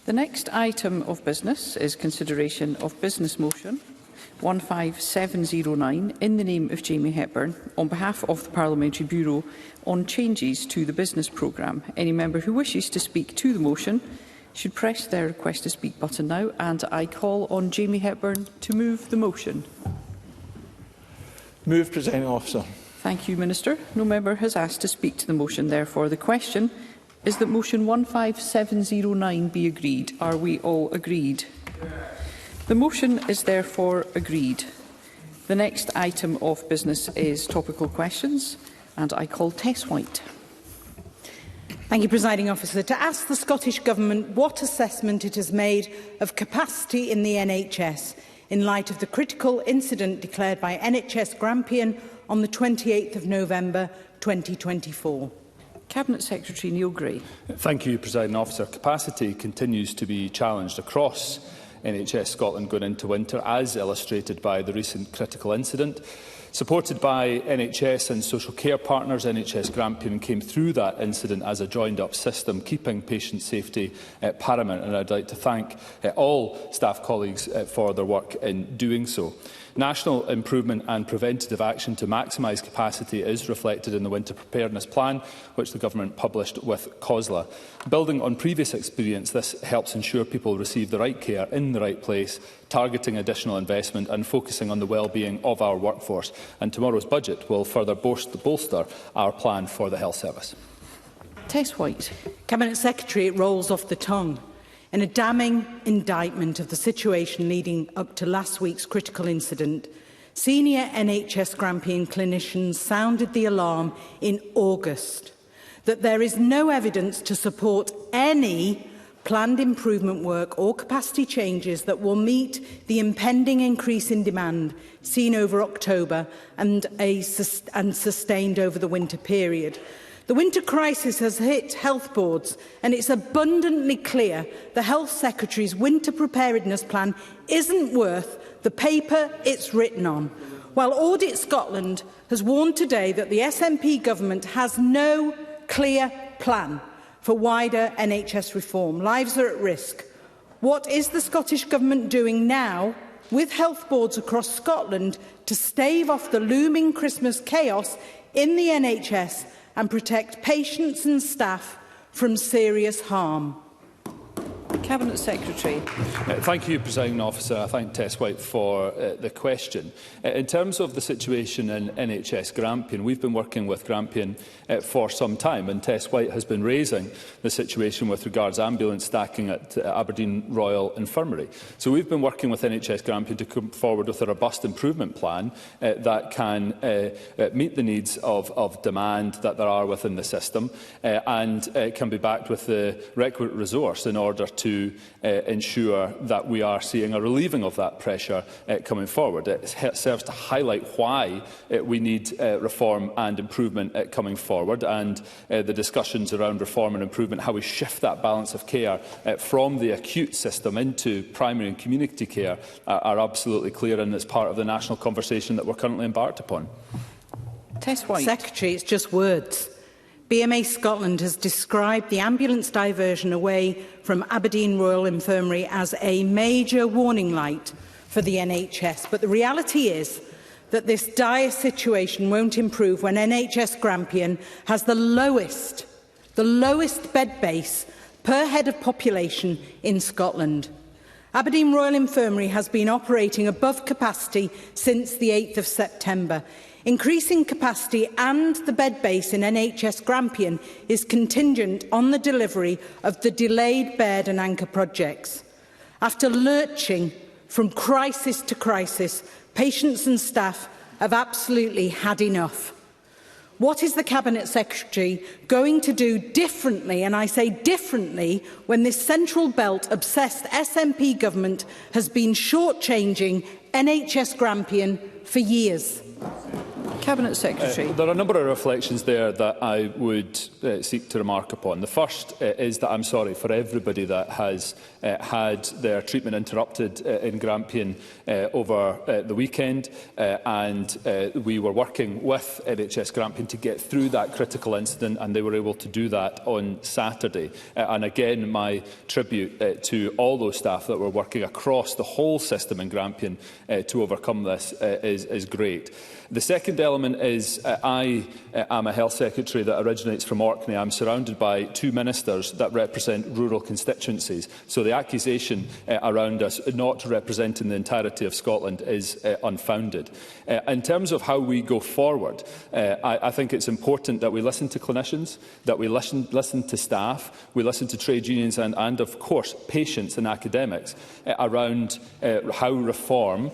The next item of business is consideration of business motion 15709 in the name of Jamie Hepburn on behalf of the Parliamentary Bureau on changes to the business programme. Any member who wishes to speak to the motion should press their request to speak button now, and I call on Jamie Hepburn to move the motion. Move, Presiding Officer. Thank you, Minister. No member has asked to speak to the motion. Therefore, the question is that motion 15709 be agreed. Are we all agreed? The motion is therefore agreed. The next item of business is topical questions, and I call Tess White. Thank you, Presiding Officer. To ask the Scottish Government what assessment it has made of capacity in the NHS in light of the critical incident declared by NHS Grampian on the 28th of November 2024. Cabinet Secretary Neil Gray. Thank you, Presiding Officer. Capacity continues to be challenged across NHS Scotland going into winter, as illustrated by the recent critical incident. Supported by NHS and social care partners, NHS Grampian came through that incident as a joined-up system, keeping patient safety paramount, and I'd like to thank all staff colleagues for their work in doing so. National improvement and preventative action to maximise capacity is reflected in the Winter Preparedness Plan, which the Government published with COSLA. Building on previous experience, this helps ensure people receive the right care in the right place, targeting additional investment and focusing on the well-being of our workforce. And tomorrow's budget will further bolster our plan for the health service. Tess White. Cabinet Secretary, it rolls off the tongue. In a damning indictment of the situation leading up to last week's critical incident, senior NHS Grampian clinicians sounded the alarm in August that there is no evidence to support any planned improvement work or capacity changes that will meet the impending increase in demand seen over October and sustained over the winter period. The winter crisis has hit health boards, and it's abundantly clear the Health Secretary's winter preparedness plan isn't worth the paper it's written on. While Audit Scotland has warned today that the SNP government has no clear plan for wider NHS reform, lives are at risk. What is the Scottish Government doing now with health boards across Scotland to stave off the looming Christmas chaos in the NHS and protect patients and staff from serious harm? Cabinet Secretary. Thank you, Presiding Officer. I thank Tess White for the question. In terms of the situation in NHS Grampian, we've been working with Grampian for some time, and Tess White has been raising the situation with regards to ambulance stacking at Aberdeen Royal Infirmary. So we've been working with NHS Grampian to come forward with a robust improvement plan that can meet the needs of demand that there are within the system and can be backed with the requisite resource in order to ensure that we are seeing a relieving of that pressure coming forward. It serves to highlight why we need reform and improvement coming forward, and the discussions around reform and improvement, how we shift that balance of care from the acute system into primary and community care are absolutely clear, and it's part of the national conversation that we're currently embarked upon. Tess White. Secretary, it's just words. BMA Scotland has described the ambulance diversion away from Aberdeen Royal Infirmary as a major warning light for the NHS. But the reality is that this dire situation won't improve when NHS Grampian has the lowest bed base per head of population in Scotland. Aberdeen Royal Infirmary has been operating above capacity since the 8th of September. Increasing capacity and the bed base in NHS Grampian is contingent on the delivery of the delayed bed and anchor projects. After lurching from crisis to crisis, patients and staff have absolutely had enough. What is the Cabinet Secretary going to do differently, and I say differently, when this Central Belt-obsessed SNP government has been shortchanging NHS Grampian for years? Cabinet Secretary. There are a number of reflections there that I would seek to remark upon. The first is that I'm sorry for everybody that has had their treatment interrupted in Grampian over the weekend, and we were working with NHS Grampian to get through that critical incident, and they were able to do that on Saturday. And again, my tribute to all those staff that were working across the whole system in Grampian to overcome this is great. The second element is I am a Health Secretary that originates from Orkney. I'm surrounded by two ministers that represent rural constituencies. So the accusation around us not representing the entirety of Scotland is unfounded. In terms of how we go forward, I think it's important that we listen to clinicians, that we listen to staff, we listen to trade unions and of course, patients and academics around how reform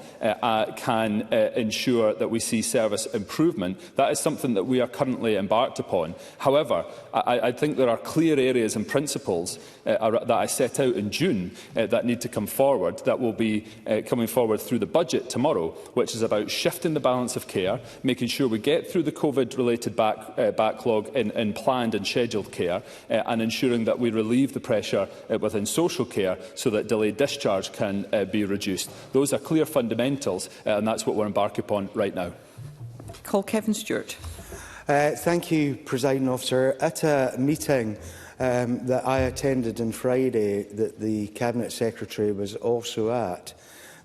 can ensure that we see service improvement. That is something that we are currently embarked upon. However, I think there are clear areas and principles that I set out in June that need to come forward, that will be coming forward through the budget tomorrow, which is about shifting the balance of care, making sure we get through the COVID-related backlog in planned and scheduled care, and ensuring that we relieve the pressure within social care so that delayed discharge can be reduced. Those are clear fundamentals, and that's what we're embarking upon right now. Call Kevin Stewart. Thank you, Presiding Officer. At a meeting that I attended on Friday that the Cabinet Secretary was also at,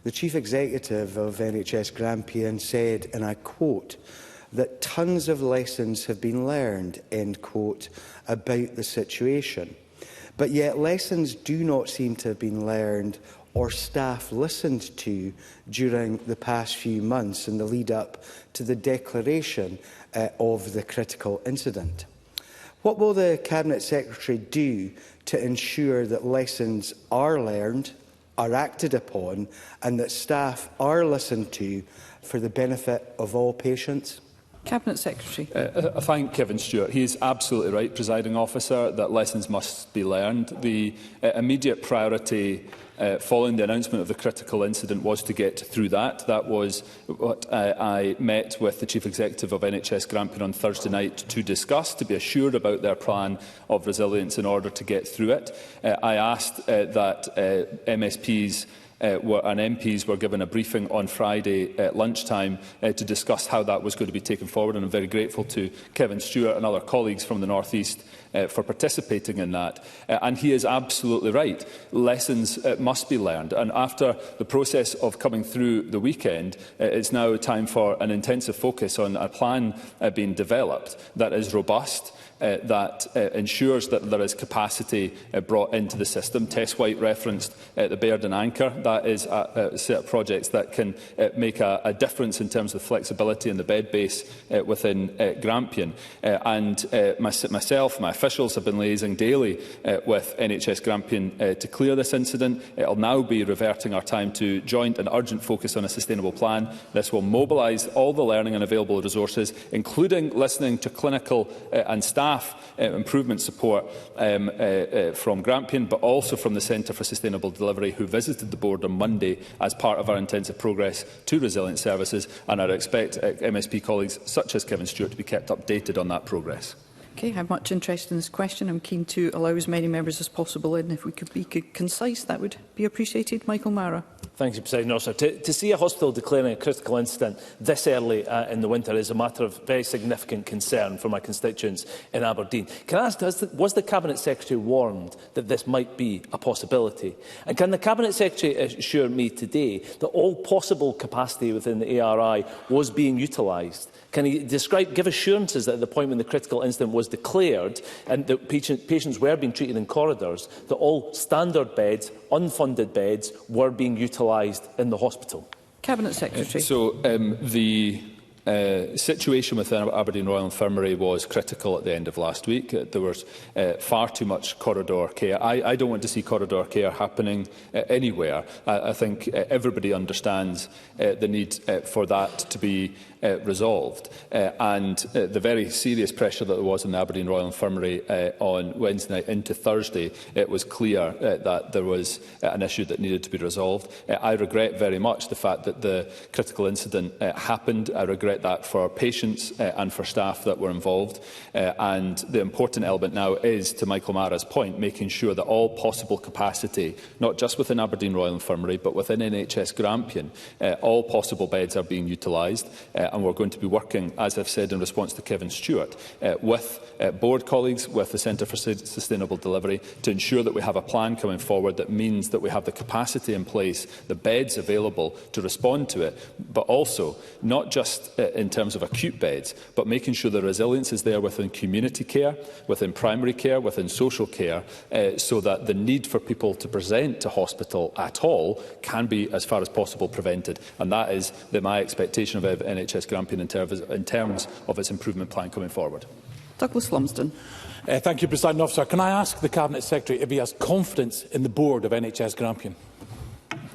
the Chief Executive of NHS Grampian said, and I quote, that tons of lessons have been learned, end quote, about the situation. But yet lessons do not seem to have been learned or staff listened to during the past few months in the lead-up to the declaration of the critical incident. What will the Cabinet Secretary do to ensure that lessons are learned, are acted upon, and that staff are listened to for the benefit of all patients? Cabinet Secretary. I thank Kevin Stewart. He is absolutely right, Presiding Officer, that lessons must be learned. The immediate priority following the announcement of the critical incident was to get through that. That was what I met with the Chief Executive of NHS Grampian on Thursday night to discuss, to be assured about their plan of resilience in order to get through it. I asked that MSPs and MPs were given a briefing on Friday at lunchtime to discuss how that was going to be taken forward, and I'm very grateful to Kevin Stewart and other colleagues from the North East for participating in that. And he is absolutely right. Lessons must be learned. And after the process of coming through the weekend, it's now time for an intensive focus on a plan being developed that is robust, that ensures that there is capacity brought into the system. Tess White referenced the Baird and Anchor. That is a set of projects that can make a difference in terms of flexibility in the bed base within Grampian. And myself, my officials have been liaising daily with NHS Grampian to clear this incident. It will now be reverting our time to joint and urgent focus on a sustainable plan. This will mobilise all the learning and available resources, including listening to clinical and staff improvement support from Grampian, but also from the Centre for Sustainable Delivery, who visited the board on Monday as part of our intensive progress to resilient services, and I expect MSP colleagues such as Kevin Stewart to be kept updated on that progress. Okay, I have much interest in this question. I'm keen to allow as many members as possible in. If we could be concise, that would be appreciated. Michael Mara. Thank you, President Officer. To see a hospital declaring a critical incident this early in the winter is a matter of very significant concern for my constituents in Aberdeen. Can I ask, was the Cabinet Secretary warned that this might be a possibility? And can the Cabinet Secretary assure me today that all possible capacity within the ARI was being utilised? Can he give assurances that at the point when the critical incident was declared and that patients were being treated in corridors, that all standard beds, unfunded beds, were being utilised in the hospital? Cabinet Secretary. The situation within Aberdeen Royal Infirmary was critical at the end of last week. There was far too much corridor care. I don't want to see corridor care happening anywhere. I think everybody understands the need for that to be resolved. And the very serious pressure that there was in the Aberdeen Royal Infirmary on Wednesday night into Thursday, it was clear that there was an issue that needed to be resolved. I regret very much the fact that the critical incident happened. I regret that for patients and for staff that were involved. And the important element now is, to Michael Mara's point, making sure that all possible capacity, not just within Aberdeen Royal Infirmary, but within NHS Grampian, all possible beds are being utilised. And we're going to be working, as I've said in response to Kevin Stewart, with board colleagues, with the Centre for Sustainable Delivery, to ensure that we have a plan coming forward that means that we have the capacity in place, the beds available to respond to it, but also not just in terms of acute beds, but making sure the resilience is there within community care, within primary care, within social care, so that the need for people to present to hospital at all can be, as far as possible, prevented. And that is my expectation of NHS Grampian in terms of its improvement plan coming forward. Douglas Lumsden. Thank you, Presiding Officer. Can I ask the Cabinet Secretary if he has confidence in the board of NHS Grampian?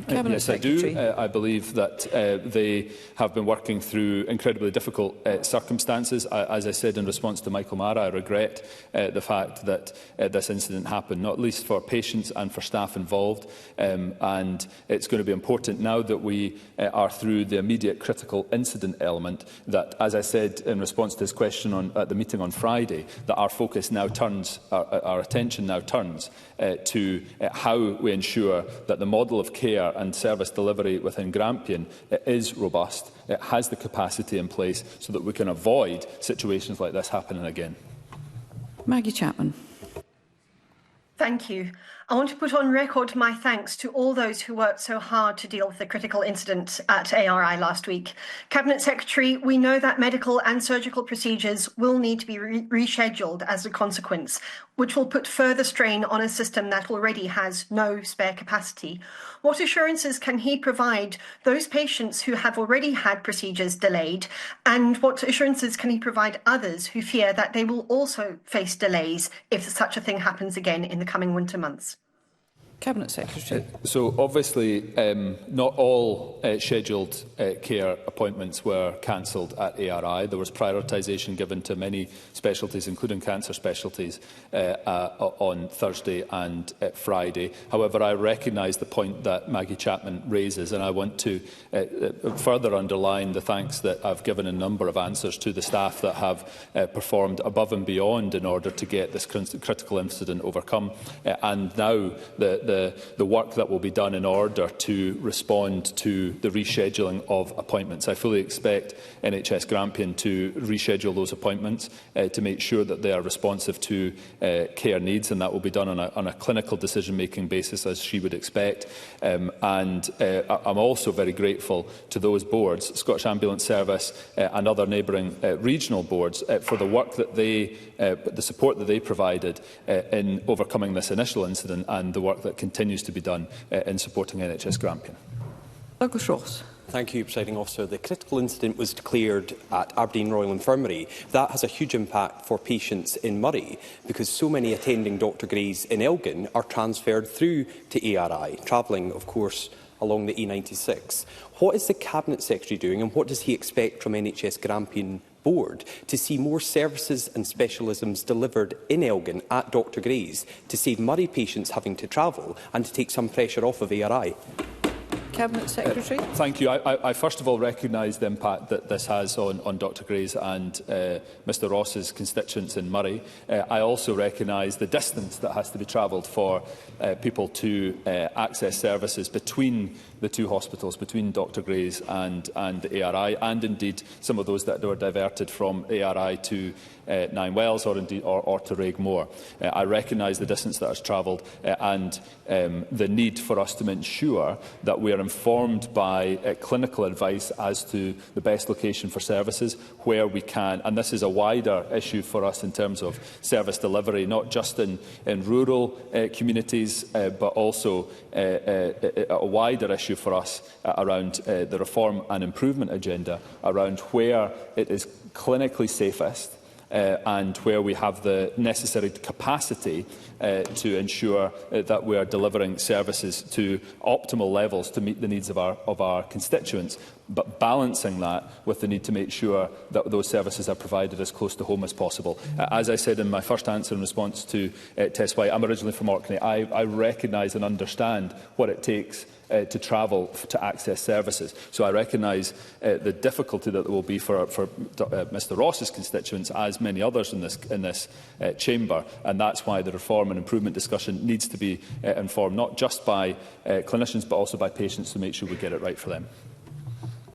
Yes, I do. I believe that they have been working through incredibly difficult circumstances. As I said in response to Michael Mara, I regret the fact that this incident happened, not least for patients and for staff involved. And it's going to be important now that we are through the immediate critical incident element that, as I said in response to his question at the meeting on Friday, that our focus now turns, our attention now turns to how we ensure that the model of care and service delivery within Grampian is robust, it has the capacity in place so that we can avoid situations like this happening again. Maggie Chapman. Thank you. I want to put on record my thanks to all those who worked so hard to deal with the critical incident at ARI last week. Cabinet Secretary, we know that medical and surgical procedures will need to be rescheduled as a consequence, which will put further strain on a system that already has no spare capacity. What assurances can he provide those patients who have already had procedures delayed, and what assurances can he provide others who fear that they will also face delays if such a thing happens again in the coming winter months? Cabinet Secretary. So obviously not all scheduled care appointments were cancelled at ARI. There was prioritisation given to many specialties, including cancer specialties, on Thursday and Friday. However, I recognise the point that Maggie Chapman raises, and I want to further underline the thanks that I've given a number of answers to the staff that have performed above and beyond in order to get this critical incident overcome. And now the work that will be done in order to respond to the rescheduling of appointments. I fully expect NHS Grampian to reschedule those appointments to make sure that they are responsive to care needs, and that will be done on a clinical decision-making basis, as she would expect. I'm also very grateful to those boards, Scottish Ambulance Service and other neighbouring regional boards, for the work that the support that they provided in overcoming this initial incident and the work that continues to be done in supporting NHS Grampian. Douglas Ross. Thank you, Presiding Officer. The critical incident was declared at Aberdeen Royal Infirmary. That has a huge impact for patients in Murray because so many attending Dr Gray's in Elgin are transferred through to ARI, travelling, of course, along the E96. What is the Cabinet Secretary doing and what does he expect from NHS Grampian Board to see more services and specialisms delivered in Elgin at Dr Gray's to save Murray patients having to travel and to take some pressure off of ARI? Cabinet Secretary. Thank you. I first of all recognise the impact that this has on Dr Gray's and Mr Ross's constituents in Murray. I also recognise the distance that has to be travelled for people to access services between the two hospitals, between Dr Gray's and ARI, and indeed some of those that were diverted from ARI to Nine Wells or to Raigmore. I recognise the distance that has travelled and the need for us to ensure that we are informed by clinical advice as to the best location for services where we can. And this is a wider issue for us in terms of service delivery, not just in rural communities, but also a wider issue for us around the reform and improvement agenda, around where it is clinically safest and where we have the necessary capacity to ensure that we are delivering services to optimal levels to meet the needs of our constituents, but balancing that with the need to make sure that those services are provided as close to home as possible. As I said in my first answer in response to Tess White, I'm originally from Orkney. I recognise and understand what it takes to travel to access services. So I recognise the difficulty that there will be for Mr Ross's constituents, as many others in this chamber, and that's why the reform and improvement discussion needs to be informed not just by clinicians but also by patients to make sure we get it right for them.